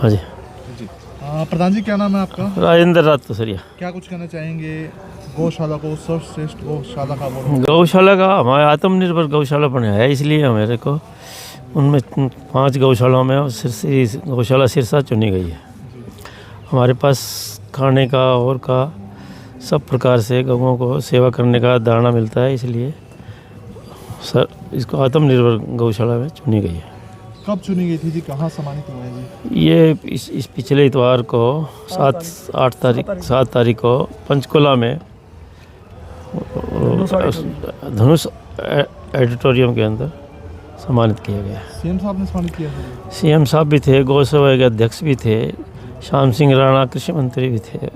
हाँ जी। जी प्रधान जी, क्या नाम है आपका? राजेंद्र रातसरिया। क्या कुछ कहना चाहेंगे गौशाला को सर्वश्रेष्ठ गौशाला का अवार्ड? गौशाला का हमारे आत्मनिर्भर गौशाला बनाया है, इसलिए हमारे को उनमें 5 गौशालाओं में गौशाला सिरसा चुनी गई है। हमारे पास खाने का और का सब प्रकार से गौओं को सेवा करने का दाना मिलता है, इसलिए सर इसको आत्मनिर्भर गौशाला में चुनी गई है। कब चुनी गई थी जी? कहाँ सम्मानित हुआ है जी? ये इस पिछले इतवार को 7 तारीख को पंचकुला में धनुष एडिटोरियम के अंदर सम्मानित किया गया। सीएम साहब ने सम्मानित किया था? सीएम साहब भी थे, गौसभा के अध्यक्ष भी थे, श्याम सिंह राणा कृषि मंत्री भी थे।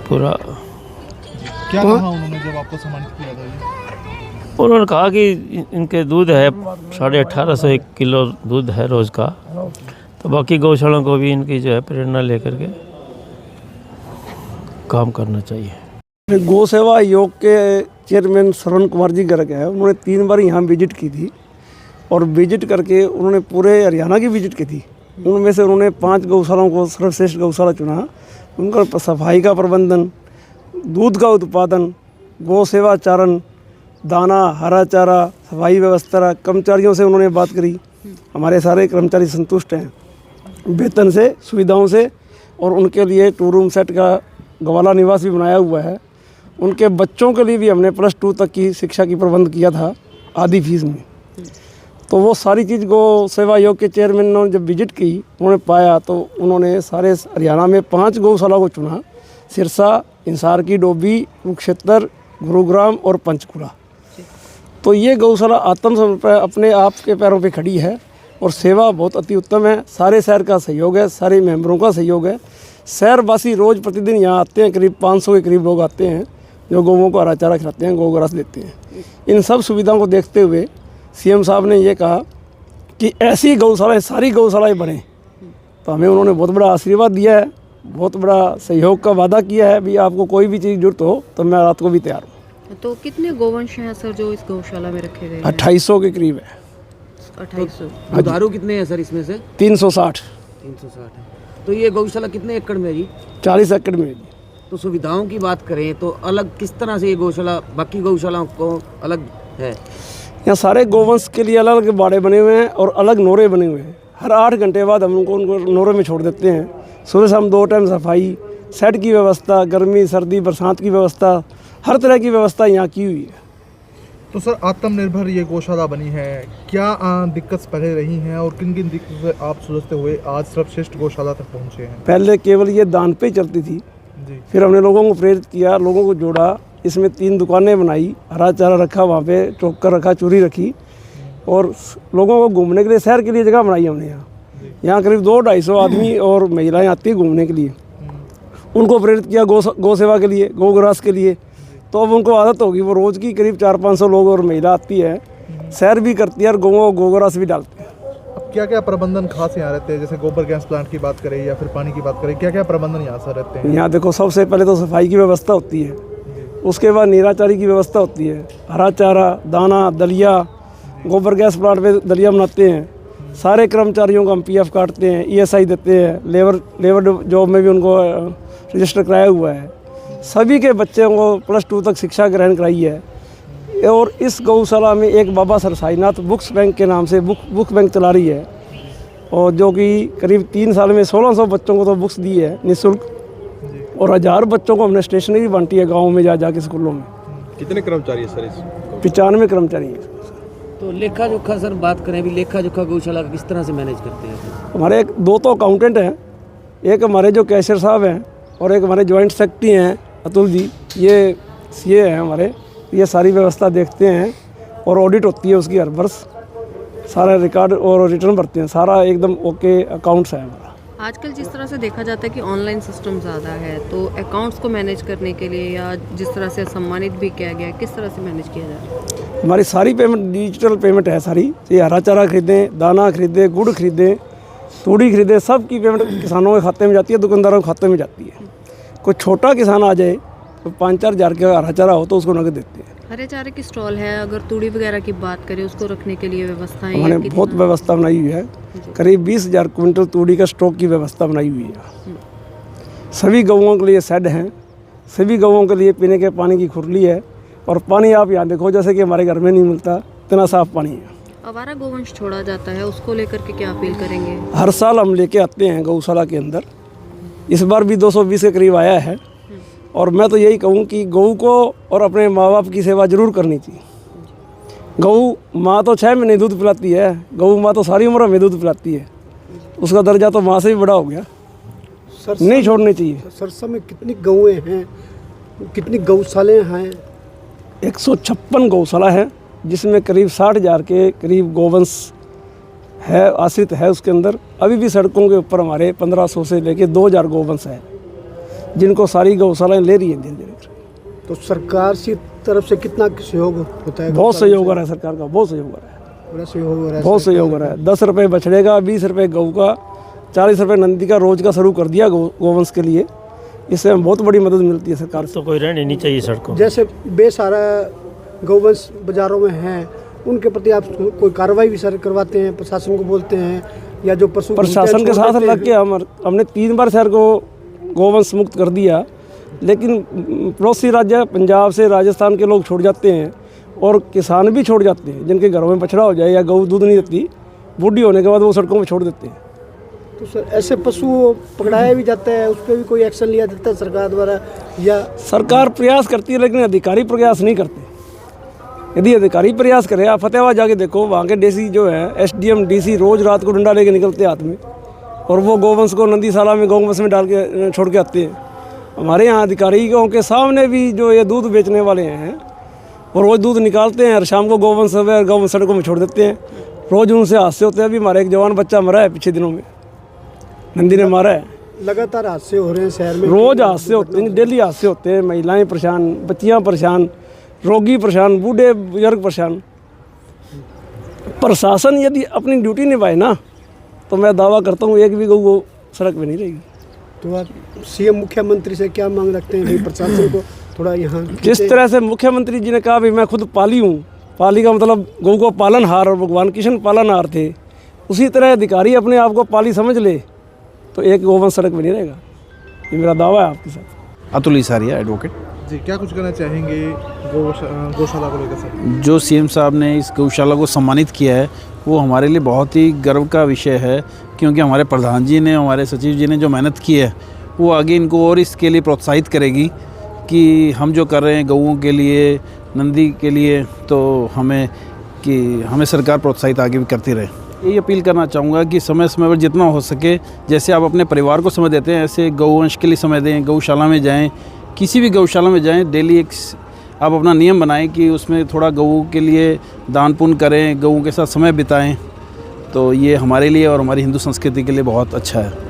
पूरा क्या कहा उन्होंने जब आपको सम्मानित किया था जी? उन्होंने कहा कि इनके दूध है 1850 किलो दूध है रोज़ का, तो बाकी गौशालों को भी इनकी जो है प्रेरणा लेकर के काम करना चाहिए। गौ सेवा आयोग के चेयरमैन श्रवण कुमार जी गर्ग है, उन्होंने 3 बार यहाँ विजिट की थी और विजिट करके उन्होंने पूरे हरियाणा की विजिट की थी। उनमें से उन्होंने 5 गौशालाओं को सर्वश्रेष्ठ गौशाला चुना। उनका सफाई का प्रबंधन, दूध का उत्पादन, गौ सेवा चारण, दाना, हरा चारा, सफाई व्यवस्था, कर्मचारियों से उन्होंने बात करी। हमारे सारे कर्मचारी संतुष्ट हैं वेतन से, सुविधाओं से, और उनके लिए 2 रूम सेट का गवाला निवास भी बनाया हुआ है। उनके बच्चों के लिए भी हमने +2 तक की शिक्षा की प्रबंध किया था आधी फीस में। तो वो सारी चीज़ गौ सेवा आयोग के चेयरमैन ने जब विजिट की, उन्होंने पाया तो उन्होंने सारे हरियाणा में 5 गौशाला को चुना। सिरसा, इंसार की डोबी, कुरुक्षेत्र, गुरुग्राम और पंचकुला। तो ये गौशाला आत्मसमर्पण अपने आप के पैरों पे खड़ी है और सेवा बहुत अति उत्तम है। सारे शहर का सहयोग है, सारे मेंबरों का सहयोग है। शहरवासी रोज़ प्रतिदिन यहाँ आते हैं, करीब 500 के करीब लोग आते हैं जो गौओं को हरा चारा खिलाते हैं, गौग्रास देते हैं। इन सब सुविधाओं को देखते हुए सीएम साहब ने ये कहा कि ऐसी गौशालाएँ सारी गौशालाएँ बने। तो हमें उन्होंने बहुत बड़ा आशीर्वाद दिया है, बहुत बड़ा सहयोग का वादा किया है भी आपको कोई भी चीज़ जरूरत हो तो मैं रात को भी तैयार हूँ। तो कितने गोवंश हैं सर जो इस गौशाला में रखे गए हैं? 2800 के करीब है। 2800। दुधारू कितने हैं सर इसमें से? 360 है। तो ये गौशाला कितने एकड़ में है जी? 40 एकड़ में है जी। तो सुविधाओं की बात करें तो अलग किस तरह से ये गौशाला बाकी गौशालाओं को अलग है? यहाँ सारे गोवंश के लिए अलग अलग बाड़े बने हुए हैं और अलग नोरे बने हुए हैं। हर 8 घंटे बाद हम उनको नोरे में छोड़ देते हैं। सुबह शाम 2 टाइम सफाई, सेट की व्यवस्था, गर्मी सर्दी बरसात की व्यवस्था, हर तरह की व्यवस्था यहाँ की हुई है। तो सर आत्मनिर्भर ये गौशाला बनी है, क्या दिक्कत पहले रही हैं और किन किन दिक्कतों से आप सुलझते हुए आज सर्वश्रेष्ठ गौशाला तक पहुँचे हैं? पहले केवल ये दान पे चलती थी जी। फिर हमने लोगों को प्रेरित किया, लोगों को जोड़ा, इसमें 3 दुकानें बनाई, हरा चारा रखा, वहाँ पे चोकर रखा, चूरी रखी, और लोगों को घूमने के लिए शहर के लिए जगह बनाई हमने यहाँ। यहाँ करीब 200-250 आदमी और महिलाएं आती है घूमने के लिए। उनको प्रेरित किया गौ सेवा के लिए, गौग्रास के लिए। तो अब उनको आदत होगी, वो रोज़ की करीब 400-500 लोग और महिला आती है, सैर भी करती है और गौग्रास भी डालती है। अब क्या क्या प्रबंधन खास यहाँ रहते हैं? जैसे गोबर गैस प्लांट की बात करें या फिर पानी की बात करें, क्या क्या प्रबंधन यहाँ से रहते हैं? यहाँ देखो, सबसे पहले तो सफाई की व्यवस्था होती है, उसके बाद नीराचारी की व्यवस्था होती है, हरा चारा, दाना, दलिया, गोबर गैस प्लांट पे दलिया बनाते हैं। सारे कर्मचारियों का हम PF काटते हैं, ESI देते हैं, लेबर जॉब में भी उनको रजिस्टर कराया हुआ है। सभी के बच्चों को +2 तक शिक्षा ग्रहण कराई है। और इस गौशाला में एक बाबा सरसाईनाथ बुक्स बैंक के नाम से बुक बैंक चला रही है, और जो कि करीब 3 साल में 1600 बच्चों को तो बुक्स दी है निःशुल्क, और 1000 बच्चों को हमने स्टेशनरी बांटी है गाँव में जा के स्कूलों में। कितने कर्मचारी है सर इस? 95 कर्मचारी हैं। तो लेखा जोखा सर बात करें अभी, लेखा जोखा गौशाला किस तरह से मैनेज करते हैं? हमारे 2 तो अकाउंटेंट हैं, एक हमारे जो कैशियर साहब हैं और एक हमारे जॉइंट सेक्रेटरी हैं अतुल जी, ये CA हैं हमारे। ये सारी व्यवस्था देखते हैं और ऑडिट होती है उसकी हर वर्ष, सारा रिकॉर्ड और रिटर्न भरते हैं, सारा एकदम ओके अकाउंट्स है हमारा। आजकल जिस तरह से देखा जाता है कि ऑनलाइन सिस्टम ज़्यादा है, तो अकाउंट्स को मैनेज करने के लिए या जिस तरह से सम्मानित भी किया गया, किस तरह से मैनेज किया जाए? हमारी सारी पेमेंट डिजिटल पेमेंट है सारी। ये हरा चारा खरीदें, दाना खरीदें, गुड़ खरीदें, तूड़ी खरीदें, सब की पेमेंट किसानों के खाते में जाती है, दुकानदारों के खाते में जाती है। कोई छोटा किसान आ जाए तो 5-4 हज़ार का हरा चारा हो तो उसको नगद देते हैं। हरे चारे की स्टॉल है, अगर तूड़ी वगैरह की बात करें उसको रखने के लिए व्यवस्थाएं हमने या कितना? बहुत व्यवस्था बनाई हुई है, करीब 20,000 क्विंटल तूड़ी का स्टॉक की व्यवस्था बनाई हुई है। सभी गौओं के लिए शेड हैं, सभी गौओं के लिए पीने के पानी की खुरली है, और पानी आप यहाँ देखो जैसे कि हमारे घर में नहीं मिलता, इतना साफ पानी है। आवारा गोवंश छोड़ा जाता है, उसको लेकर के क्या अपील करेंगे? हर साल हम लेके आते हैं गौशाला के अंदर, इस बार भी 220 के करीब आया है। और मैं तो यही कहूँ कि गऊ को और अपने माँ बाप की सेवा जरूर करनी चाहिए। गऊ माँ तो 6 महीने दूध पिलाती है, गऊ माँ तो सारी उम्र हमें दूध पिलाती है, उसका दर्जा तो माँ से भी बड़ा हो गया, नहीं छोड़नी चाहिए। सरसा में कितनी गौएँ हैं, कितनी गौशालाएँ हैं? 156 गौशाला है, जिसमें करीब 60,000 के करीब गोवंश है, आश्रित है उसके अंदर। अभी भी सड़कों के ऊपर हमारे 1500 से लेके 2,000 गोवंश है, जिनको सारी गौशालाएँ ले रही है धीरे धीरे। तो सरकार की तरफ से कितना सहयोग होता है? बहुत सहयोग हो रहा है सरकार का, बहुत सहयोग हो रहा है, बड़ा सहयोग हो रहा है, बहुत सहयोग हो रहा है। 10 रुपये बछड़े का, 20 रुपये गऊ का, 40 रुपये नंदी का रोज का शुरू कर दिया गोवंश के लिए। इससे हमें बहुत बड़ी मदद मिलती है सरकार से। तो कोई रहनी नहीं चाहिए सड़कों। जैसे बेसहारा गौवंश बाजारों में हैं, उनके प्रति आप कोई कार्रवाई भी सर करवाते हैं, प्रशासन को बोलते हैं, या जो पशु प्रशासन के साथ लग के हमने 3 बार शहर को गोवंश मुक्त कर दिया, लेकिन पड़ोसी राज्य पंजाब से राजस्थान के लोग छोड़ जाते हैं, और किसान भी छोड़ जाते हैं, जिनके घरों में बछड़ा हो जाए या गऊ दूध नहीं देती, बूढ़ी होने के बाद वो सड़कों में छोड़ देते हैं। तो सर ऐसे पशु पकड़ाया भी जाता है, उस पर भी कोई एक्शन लिया जाता है सरकार द्वारा? या सरकार प्रयास करती है, लेकिन अधिकारी प्रयास नहीं करते। यदि अधिकारी प्रयास करे, आप फतेहाबाद जाके देखो, वहाँ के डीसी जो है, SDM DC रोज़ रात को डंडा लेके निकलते हाथ में, और वो गोवंश को नंदीशाला में गौवंश में डाल के छोड़ के आते हैं। हमारे यहाँ अधिकारियों के सामने भी जो ये दूध बेचने वाले हैं, और रोज़ दूध निकालते हैं और शाम को गौवंश सड़कों में छोड़ देते हैं। रोज़ उनसे हादसे होते हैं। अभी हमारे एक जवान बच्चा मरा है पिछले दिनों में, नंदी ने मारा है। लगातार हादसे हो रहे हैं शहर में, रोज़ हादसे होते हैं, डेली हादसे होते हैं। महिलाएं परेशान, बच्चियां परेशान, रोगी परेशान, बूढ़े बुजुर्ग परेशान। प्रशासन यदि अपनी ड्यूटी निभाए ना, तो मैं दावा करता हूँ एक भी गऊ वो सड़क पे नहीं रहेगी। तो आप CM मुख्यमंत्री से क्या मांग रखते हैं भाई, प्रशासन को थोड़ा यहाँ जिस तरह से मुख्यमंत्री जी ने कहा भी मैं खुद पाली हूँ, पाली का मतलब गऊ को पालनहार, और भगवान कृष्ण पालनहार थे, उसी तरह अधिकारी अपने आप को पाली समझ ले तो एक गोवंश सड़क में नहीं रहेगा। ये मेरा दावा है आपके साथ। अतुल इसारिया, एडवोकेट। जी, क्या कुछ कहना चाहेंगे गौशाला को लेकर सर? जो CM साहब ने इस गौशाला को सम्मानित किया है, वो हमारे लिए बहुत ही गर्व का विषय है, क्योंकि हमारे प्रधान जी ने, हमारे सचिव जी ने जो मेहनत की है, वो आगे इनको और इसके लिए प्रोत्साहित करेगी कि हम जो कर रहे हैं गऊओं के लिए, नंदी के लिए, तो हमें सरकार प्रोत्साहित आगे भी करती रहे। यही अपील करना चाहूँगा कि समय समय पर जितना हो सके, जैसे आप अपने परिवार को समय देते हैं, ऐसे गौवंश के लिए समय दें। गौशाला में जाएं, किसी भी गौशाला में जाएं, डेली एक आप अपना नियम बनाएं कि उसमें थोड़ा गऊ के लिए दान पुण्य करें, गऊ के साथ समय बिताएं। तो ये हमारे लिए और हमारी हिंदू संस्कृति के लिए बहुत अच्छा है।